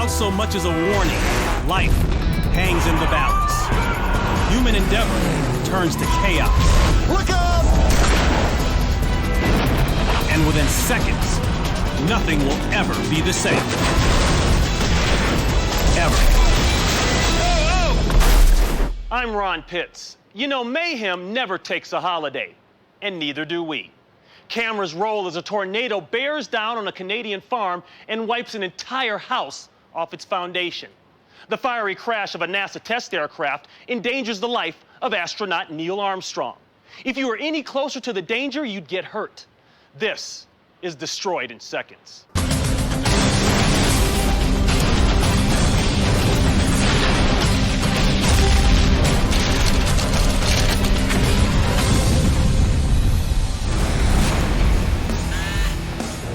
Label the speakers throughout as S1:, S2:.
S1: Without so much as a warning, life hangs in the balance. Human endeavor turns to chaos.
S2: Look out!
S1: And within seconds, nothing will ever be the same. Ever.
S3: I'm Ron Pitts. You know, mayhem never takes a holiday, and neither do we. Cameras roll as a tornado bears down on a Canadian farm and wipes an entire house off its foundation. The fiery crash of a NASA test aircraft endangers the life of astronaut Neil Armstrong. If you were any closer to the danger, you'd get hurt. This is Destroyed in Seconds.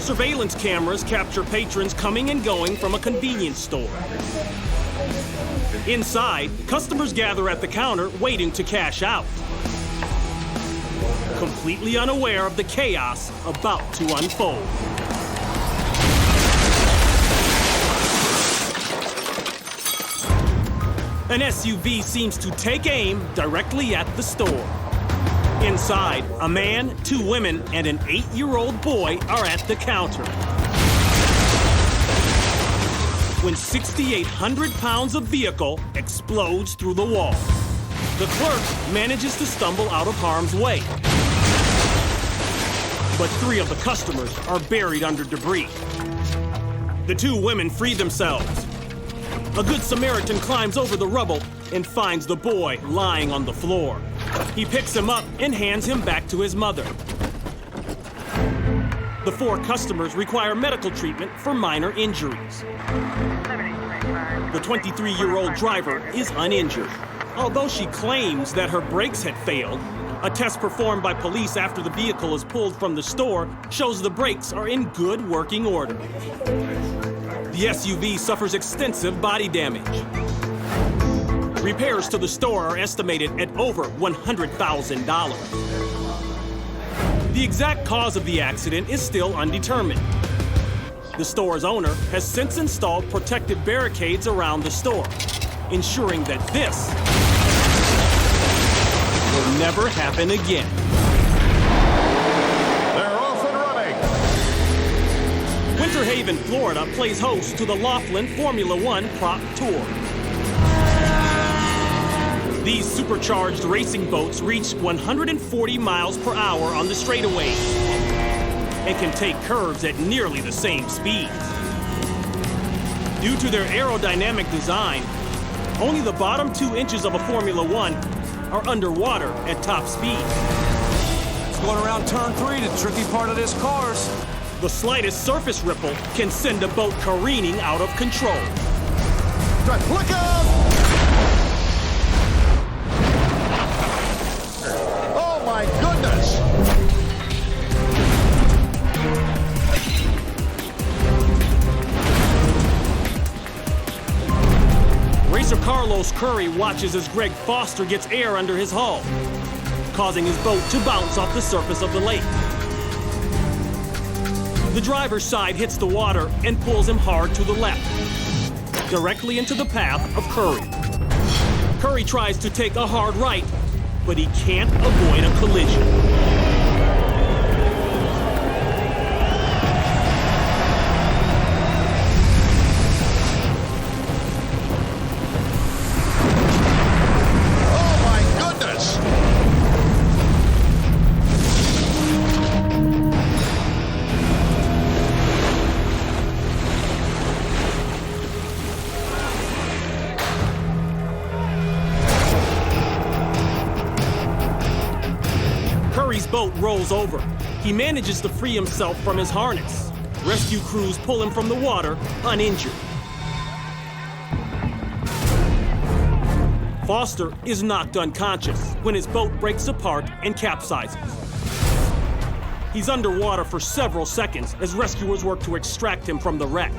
S1: Surveillance cameras capture patrons coming and going from a convenience store. Inside, customers gather at the counter waiting to cash out, completely unaware of the chaos about to unfold. An SUV seems to take aim directly at the store. Inside, a man, 2 women, and an 8-year-old boy are at the counter. When 6,800 pounds of vehicle explodes through the wall, the clerk manages to stumble out of harm's way. But 3 of the customers are buried under debris. The 2 women free themselves. A good Samaritan climbs over the rubble and finds the boy lying on the floor. He picks him up and hands him back to his mother. The 4 customers require medical treatment for minor injuries. The 23-year-old driver is uninjured. Although she claims that her brakes had failed, a test performed by police after the vehicle is pulled from the store shows the brakes are in good working order. The SUV suffers extensive body damage. Repairs to the store are estimated at over $100,000. The exact cause of the accident is still undetermined. The store's owner has since installed protective barricades around the store, ensuring that this will never happen again.
S2: They're off and running.
S1: Winter Haven, Florida plays host to the Laughlin Formula One Prop Tour. These supercharged racing boats reach 140 miles per hour on the straightaways and can take curves at nearly the same speeds. Due to their aerodynamic design, only the bottom 2 inches of a Formula One are underwater at top speed.
S4: It's going around turn 3, the tricky part of this course.
S1: The slightest surface ripple can send a boat careening out of control.
S2: Look out! Oh my goodness!
S1: Racer Carlos Curry watches as Greg Foster gets air under his hull, causing his boat to bounce off the surface of the lake. The driver's side hits the water and pulls him hard to the left, directly into the path of Curry. Curry tries to take a hard right, but he can't avoid a collision. Curry's boat rolls over. He manages to free himself from his harness. Rescue crews pull him from the water, uninjured. Foster is knocked unconscious when his boat breaks apart and capsizes. He's underwater for several seconds as rescuers work to extract him from the wreck.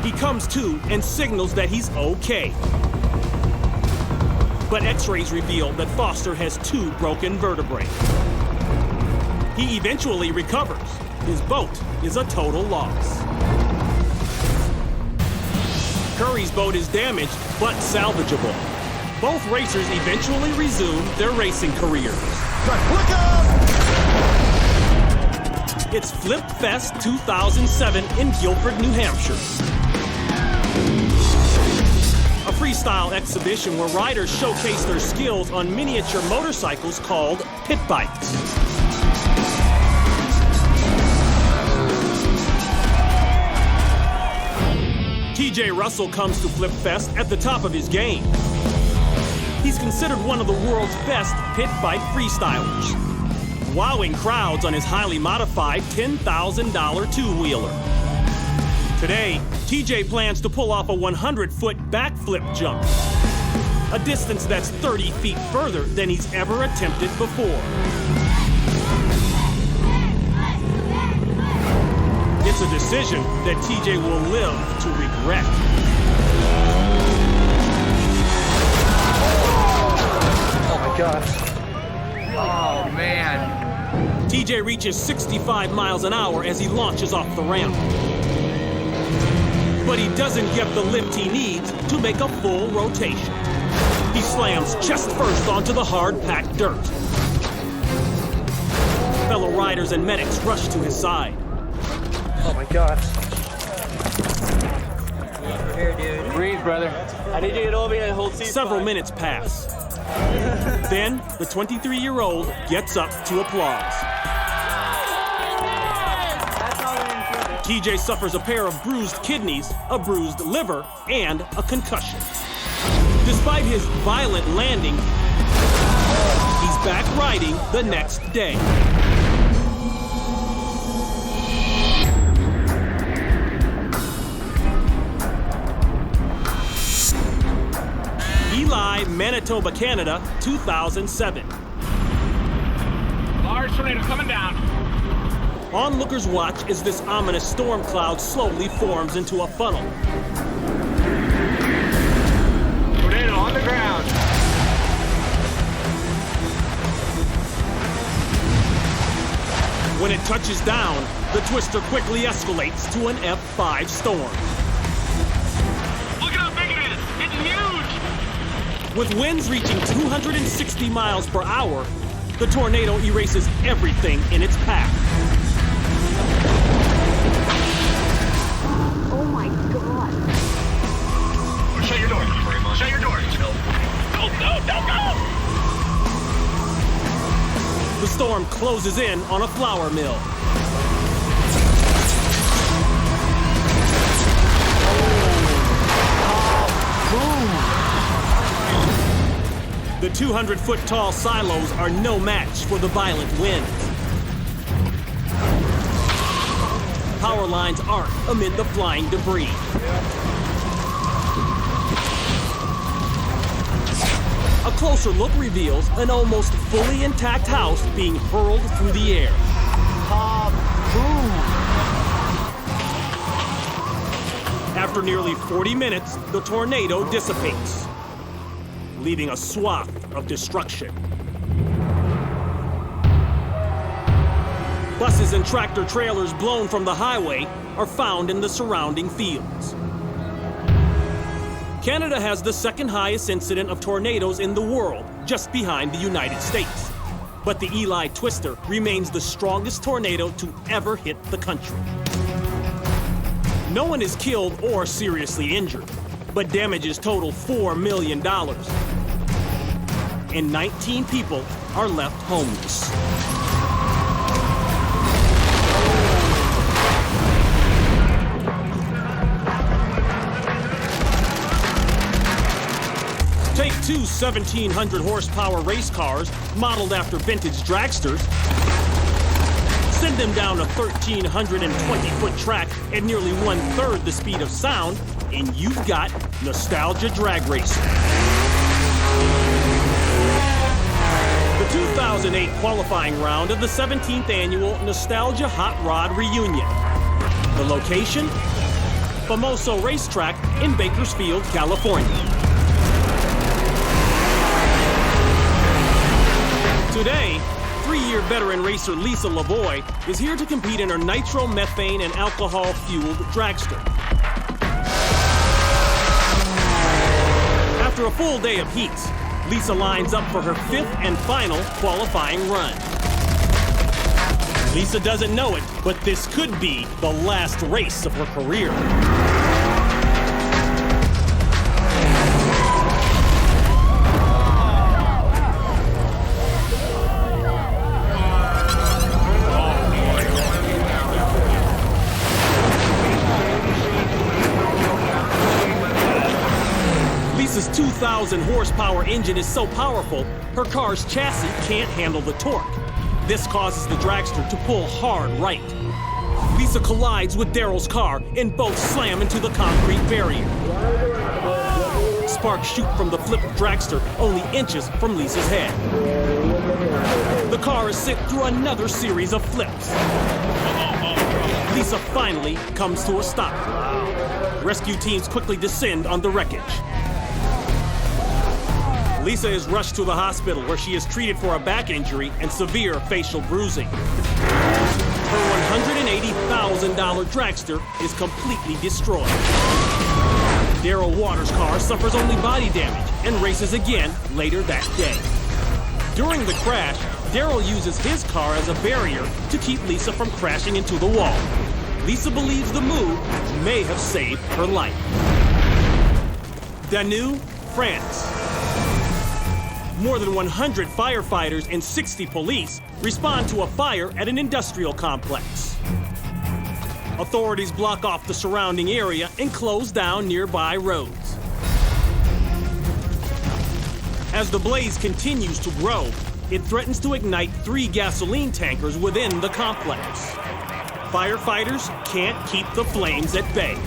S1: He comes to and signals that he's okay. But X-rays reveal that Foster has 2 broken vertebrae. He eventually recovers, his boat is a total loss. Curry's boat is damaged, but salvageable. Both racers eventually resume their racing careers.
S2: Look out!
S1: It's Flip Fest 2007 in Guilford, New Hampshire. A freestyle exhibition where riders showcase their skills on miniature motorcycles called pit bikes. TJ Russell comes to Flip Fest at the top of his game. He's considered one of the world's best pit bike freestylers, wowing crowds on his highly modified $10,000 two-wheeler. Today, TJ plans to pull off a 100-foot backflip jump, a distance that's 30 feet further than he's ever attempted before. It's a decision that TJ will live to regret.
S5: Oh my gosh. Oh man.
S1: TJ reaches 65 miles an hour as he launches off the ramp. But he doesn't get the lift he needs to make a full rotation. He slams chest first onto the hard-packed dirt. Fellow riders and medics rush to his side.
S5: Oh my gosh.
S6: Here, dude.
S5: Breathe, brother.
S6: I need you to get over here and hold C.
S1: Several minutes pass. Then, the 23-year-old gets up to applause. TJ suffers a pair of bruised kidneys, a bruised liver, and a concussion. Despite his violent landing, he's back riding the next day. Eli, Manitoba, Canada, 2007.
S7: Large tornado coming down.
S1: Onlookers watch as this ominous storm cloud slowly forms into a funnel.
S7: Tornado on the ground.
S1: When it touches down, the twister quickly escalates to an F5 storm.
S7: Look at how big it is. It's huge.
S1: With winds reaching 260 miles per hour, the tornado erases everything in its path.
S8: Oh my God.
S7: Shut your door. Shut your door. Don't go.
S1: The storm closes in on a flour mill. The 200-foot tall silos are no match for the violent winds. Power lines arc amid the flying debris. A closer look reveals an almost fully intact house being hurled through the air. After nearly 40 minutes, the tornado dissipates, leaving a swath of destruction. Buses and tractor trailers blown from the highway are found in the surrounding fields. Canada has the second highest incident of tornadoes in the world, just behind the United States. But the Eli Twister remains the strongest tornado to ever hit the country. No one is killed or seriously injured, but damages total $4 million. And 19 people are left homeless. Take two 1,700 horsepower race cars modeled after vintage dragsters, send them down a 1,320-foot track at nearly 1/3 the speed of sound, and you've got nostalgia drag racing. The 2008 qualifying round of the 17th annual Nostalgia Hot Rod Reunion. The location? Famoso Racetrack in Bakersfield, California. Today, 3-year veteran racer Lisa Lavoie is here to compete in her nitromethane and alcohol-fueled dragster. After a full day of heats, Lisa lines up for her 5th and final qualifying run. Lisa doesn't know it, but this could be the last race of her career. Lisa's 2,000 horsepower engine is so powerful, her car's chassis can't handle the torque. This causes the dragster to pull hard right. Lisa collides with Daryl's car and both slam into the concrete barrier. Sparks shoot from the flipped dragster only inches from Lisa's head. The car is sent through another series of flips. Lisa finally comes to a stop. Rescue teams quickly descend on the wreckage. Lisa is rushed to the hospital where she is treated for a back injury and severe facial bruising. Her $180,000 dragster is completely destroyed. Daryl Waters' car suffers only body damage and races again later that day. During the crash, Daryl uses his car as a barrier to keep Lisa from crashing into the wall. Lisa believes the move may have saved her life. Danou, France. More than 100 firefighters and 60 police respond to a fire at an industrial complex. Authorities block off the surrounding area and close down nearby roads. As the blaze continues to grow, it threatens to ignite 3 gasoline tankers within the complex. Firefighters can't keep the flames at bay.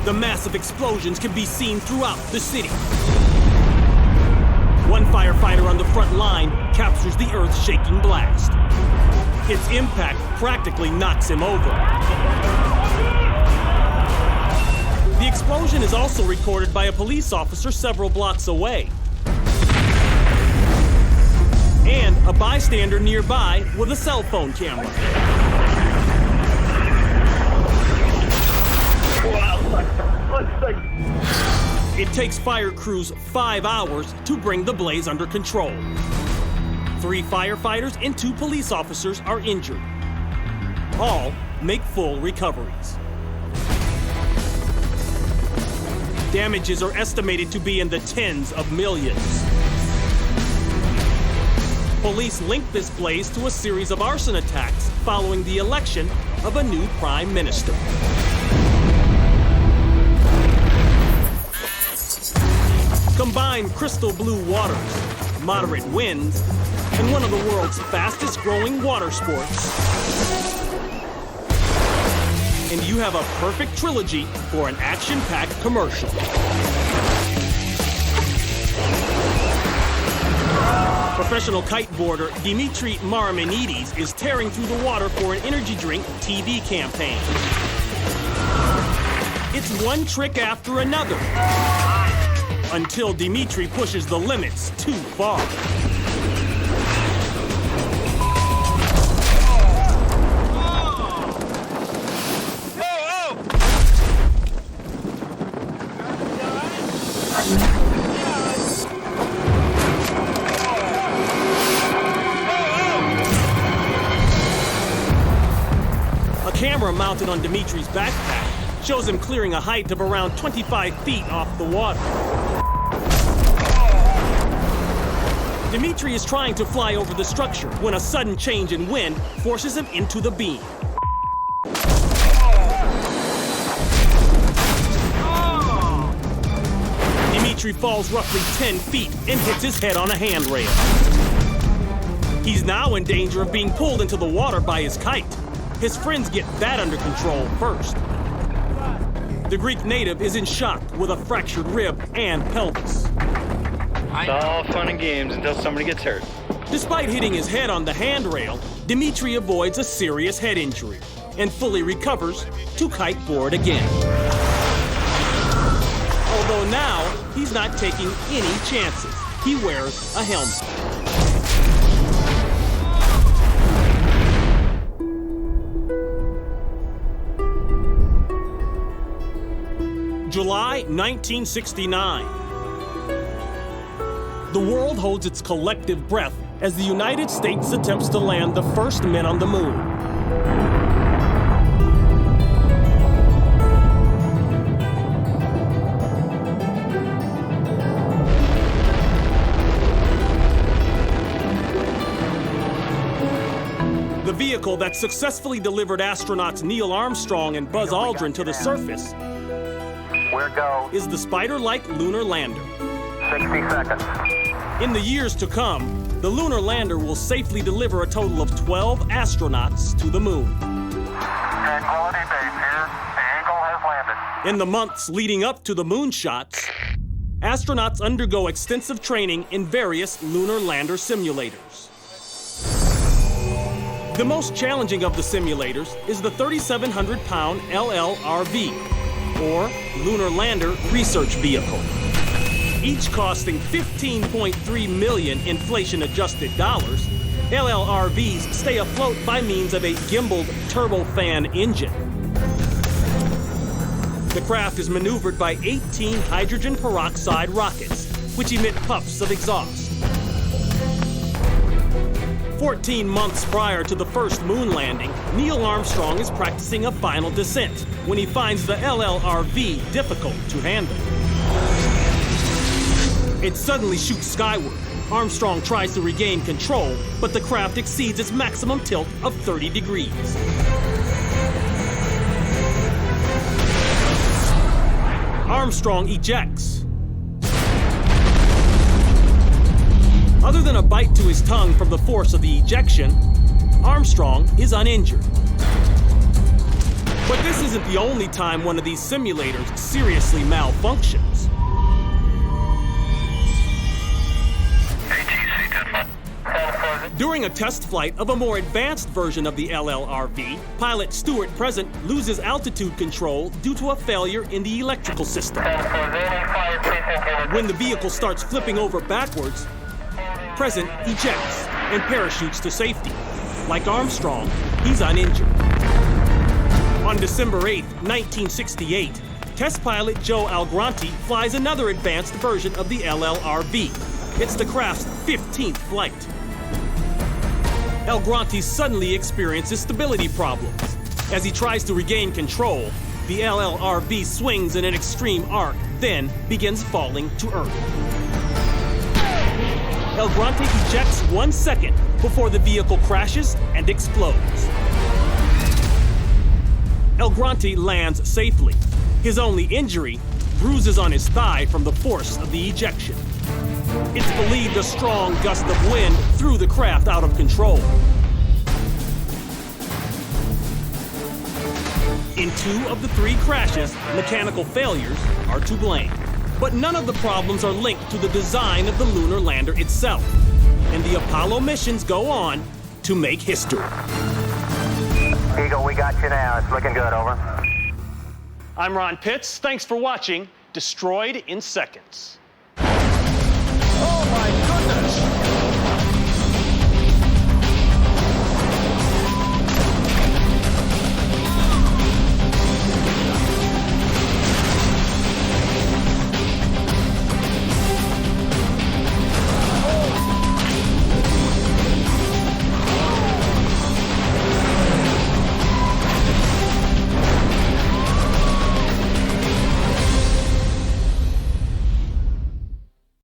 S1: The massive explosions can be seen throughout the city. One firefighter on the front line captures the earth-shaking blast. Its impact practically knocks him over. The explosion is also recorded by a police officer several blocks away. And a bystander nearby with a cell phone camera. It takes fire crews 5 hours to bring the blaze under control. 3 firefighters and 2 police officers are injured. All make full recoveries. Damages are estimated to be in the tens of millions. Police link this blaze to a series of arson attacks following the election of a new prime minister. Combine crystal blue waters, moderate winds, and one of the world's fastest growing water sports, and you have a perfect trilogy for an action-packed commercial. Professional kiteboarder Dimitri Marimonides is tearing through the water for an energy drink TV campaign. It's one trick after another, until Dimitri pushes the limits too far. A camera mounted on Dimitri's backpack shows him clearing a height of around 25 feet off the water. Dimitri is trying to fly over the structure when a sudden change in wind forces him into the beam. Dimitri falls roughly 10 feet and hits his head on a handrail. He's now in danger of being pulled into the water by his kite. His friends get that under control first. The Greek native is in shock with a fractured rib and pelvis.
S8: It's all fun and games until somebody gets hurt.
S1: Despite hitting his head on the handrail, Dmitry avoids a serious head injury and fully recovers to kiteboard again. Although now, he's not taking any chances. He wears a helmet. July 1969. The world holds its collective breath as the United States attempts to land the first men on the moon. The vehicle that successfully delivered astronauts Neil Armstrong and Buzz Aldrin to the surface is the Spider-like lunar lander.
S8: 60 seconds.
S1: In the years to come, the lunar lander will safely deliver a total of 12 astronauts to the moon.
S8: Tranquility Base here. The Eagle has landed.
S1: In the months leading up to the moonshots, astronauts undergo extensive training in various lunar lander simulators. The most challenging of the simulators is the 3,700-pound LLRV, or Lunar Lander Research Vehicle. Each costing $15.3 million inflation-adjusted dollars, LLRVs stay afloat by means of a gimbaled turbofan engine. The craft is maneuvered by 18 hydrogen peroxide rockets, which emit puffs of exhaust. 14 months prior to the first moon landing, Neil Armstrong is practicing a final descent when he finds the LLRV difficult to handle. It suddenly shoots skyward. Armstrong tries to regain control, but the craft exceeds its maximum tilt of 30 degrees. Armstrong ejects. Other than a bite to his tongue from the force of the ejection, Armstrong is uninjured. But this isn't the only time one of these simulators seriously malfunctions. During a test flight of a more advanced version of the LLRV, pilot Stuart Present loses altitude control due to a failure in the electrical system. When the vehicle starts flipping over backwards, Present ejects and parachutes to safety. Like Armstrong, he's uninjured. On December 8, 1968, test pilot Joe Algranti flies another advanced version of the LLRV. It's the craft's 15th flight. Algranti suddenly experiences stability problems. As he tries to regain control, the LLRV swings in an extreme arc, then begins falling to Earth. Algranti ejects 1 second before the vehicle crashes and explodes. Algranti lands safely. His only injury, bruises on his thigh from the force of the ejection. It's believed a strong gust of wind threw the craft out of control. In 2 of the 3 crashes, mechanical failures are to blame. But none of the problems are linked to the design of the lunar lander itself. And the Apollo missions go on to make history.
S8: Eagle, we got you now. It's looking good, over.
S3: I'm Ron Pitts. Thanks for watching Destroyed in Seconds.